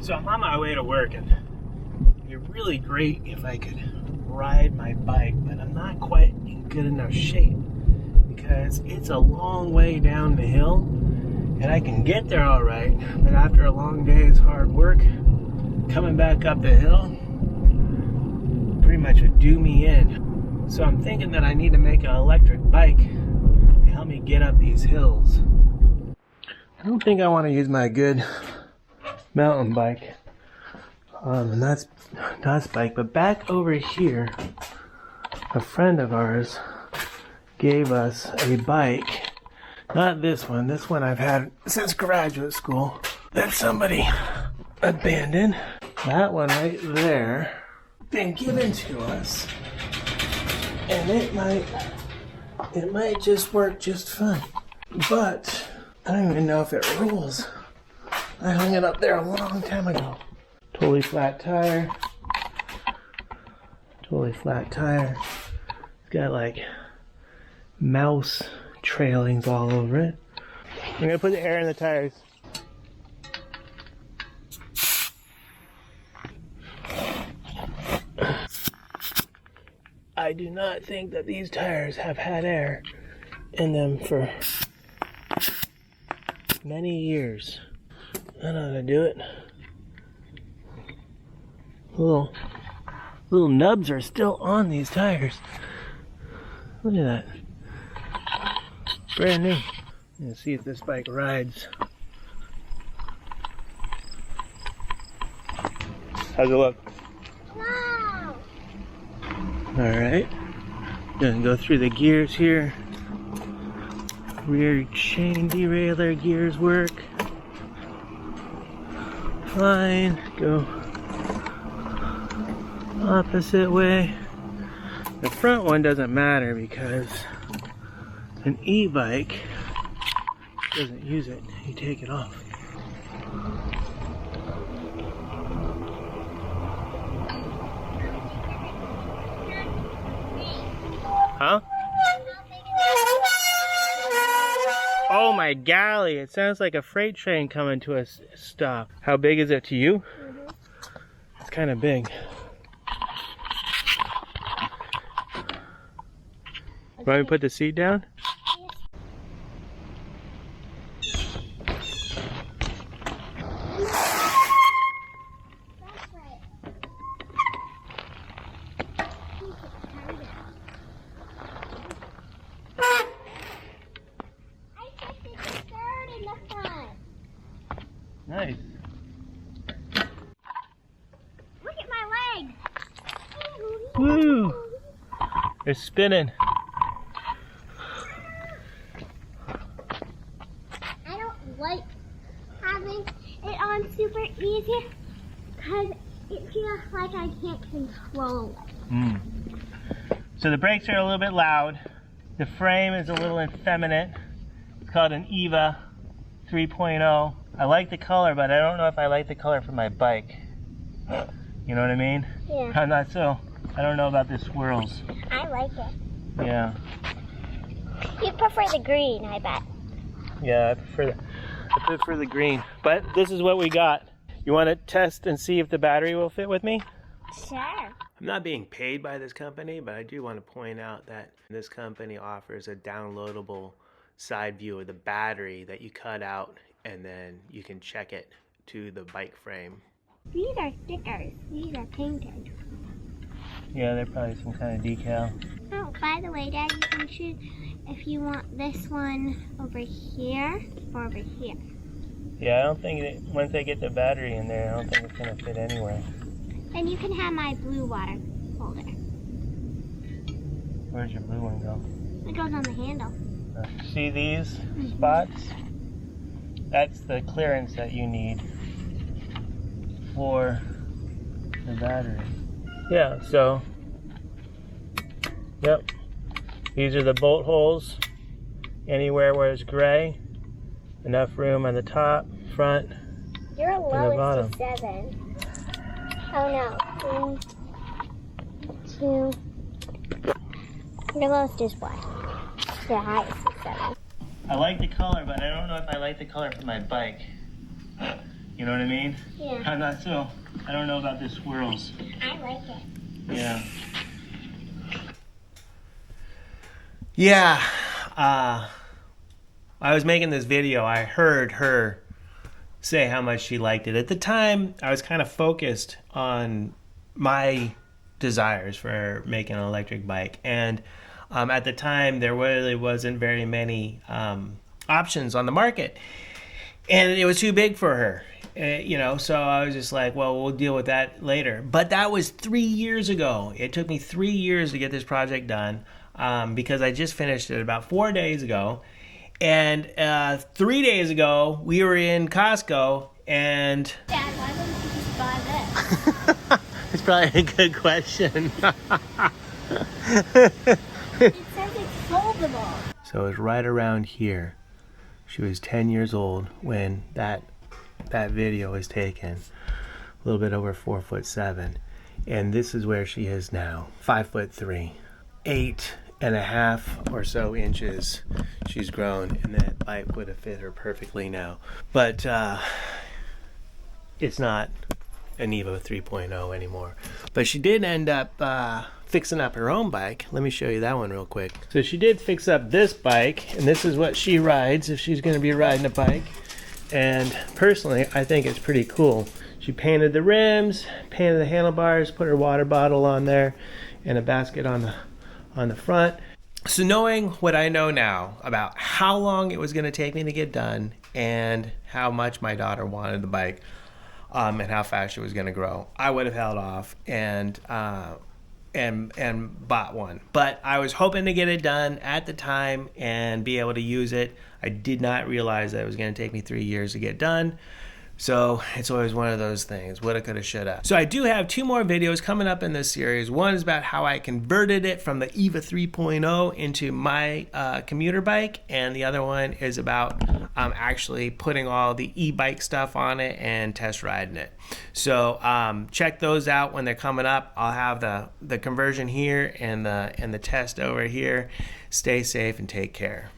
So I'm on my way to work, and it'd be really great if I could ride my bike, but I'm not quite in good enough shape because it's a long way down the hill, and I can get there all right, but after a long day's hard work, coming back up the hill pretty much would do me in. So I'm thinking that I need to make an electric bike to help me get up these hills. I don't think I want to use my good mountain bike, and that's Dot's bike, but back over here, a friend of ours gave us a bike. Not this one. This one I've had since graduate school that somebody abandoned. That one right there been given to us, and it might just work just fine, but I don't even know if it rolls. I hung it up there a long time ago. Totally flat tire. Totally flat tire. It's got like mouse trailings all over it. I'm gonna put the air in the tires. I do not think that these tires have had air in them for many years. I know how to do it. Little nubs are still on these tires. Look at that. Brand new. Let's see if this bike rides. How's it look? Wow! Alright. Gonna go through the gears here. Rear chain derailleur gears work. Fine. Go opposite way. The front one doesn't matter because an e-bike doesn't use it. You take it off. Huh? Oh my golly, it sounds like a freight train coming to a stop. How big is it to you? Mm-hmm. It's kind of big. Want me to put the seat down? Nice. Look at my legs. Woo! They're spinning. I don't like having it on super easy because it feels like I can't control it. So the brakes are a little bit loud. The frame is a little effeminate. It's called an EVA 3.0. I like the color, but I don't know if I like the color for my bike. You know what I mean? Yeah. I'm not so. I don't know about the swirls. I like it. Yeah. You prefer the green, I bet. Yeah, I prefer the green. But this is what we got. You want to test and see if the battery will fit with me? Sure. I'm not being paid by this company, but I do want to point out that this company offers a downloadable side view of the battery that you cut out, and then you can check it to the bike frame. These are stickers. These are painted. Yeah, they're probably some kind of decal. Oh, by the way, Dad, you can choose if you want this one over here or over here. Yeah, I don't think that once I get the battery in there, I don't think it's going to fit anywhere. Then you can have my blue water holder. Where's your blue one go? It goes on the handle. See these spots? That's the clearance that you need for the battery. Yeah, so, yep. These are the bolt holes. Anywhere where it's gray. Enough room on the top, front, Your and the lowest bottom. is 7. Oh no. 1, 2. Your lowest is 1. Your highest is 7. I like the color, but I don't know if I like the color for my bike. You know what I mean? Yeah. I'm not so. I don't know about the squirrels. I like it. Yeah. Yeah. I was making this video. I heard her say how much she liked it. At the time, I was kind of focused on my desires for making an electric bike. And at the time, there really wasn't very many options on the market. And it was too big for her. So I was just like, well, we'll deal with that later. But that was 3 years ago. It took me 3 years to get this project done because I just finished it about 4 days ago. And 3 days ago, we were in Costco and... Dad, why don't you just buy this? It's probably a good question. It says it's foldable. So it was right around here. She was 10 years old when that video was taken. A little bit over 4'7". And this is where she is now, 5'3". 8.5 or so inches she's grown, and that bike would have fit her perfectly now. But it's not an EVA 3.0 anymore. But she did end up fixing up her own bike. Let me show you that one real quick. So she did fix up this bike, and this is what she rides if she's going to be riding a bike. And personally, I think it's pretty cool. She painted the rims, painted the handlebars, put her water bottle on there, and a basket on the front. So knowing what I know now about how long it was going to take me to get done and how much my daughter wanted the bike and how fast she was going to grow, I would have held off and bought one. But I was hoping to get it done at the time and be able to use it. I did not realize that it was going to take me 3 years to get done. So it's always one of those things, woulda, coulda, shoulda. So I do have 2 more videos coming up in this series. One is about how I converted it from the EVA 3.0 into my commuter bike, and the other one is about actually putting all the e-bike stuff on it and test riding it. So check those out when they're coming up. I'll have the conversion here and the test over here. Stay safe and take care.